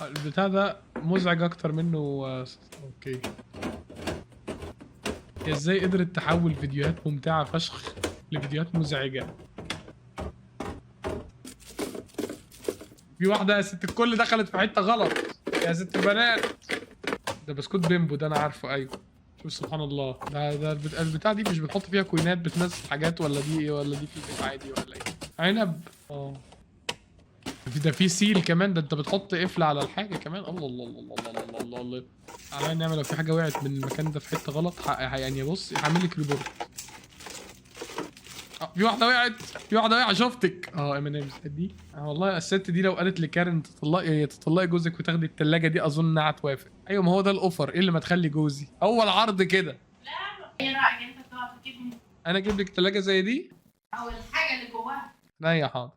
البتاع ده مزعج اكتر منه اوكي. هي ازاي قدرت تحول فيديوهات ممتعة فشخ لفيديوهات مزعجة؟ في واحدة يا ست الكل دخلت في حتة غلط يا ست البنات. ده بسكوت بيمبو ده انا عارفه. ايوه شوف سبحان الله. ده البتاع دي مش بتحط فيها كوينات بتنزل حاجات ولا دي ايه ولا دي في البيت عادي ولا ايه؟ عنب. اه ده في سيل كمان. ده انت بتحط قفل على الحاجه كمان. الله الله الله الله الله الله الله. على النعمه لو في حاجه وقعت من المكان ده في حته غلط يعني بص هعمل لك ريبورت. في واحده وقعت. في واحده وقعت شفتك. ام ان امز دي. والله الست دي لو قالت لكارن تطلقي جوزك وتاخدي الثلاجه دي اظن انها هتوافق. ايوه ما هو ده الاوفر. ايه اللي ما تخلي جوزي هو العرض كده. ايه رايك انت تقف تجيب انا اجيب لك ثلاجه زي دي او الحاجه اللي جواها؟ لا يا حاضر.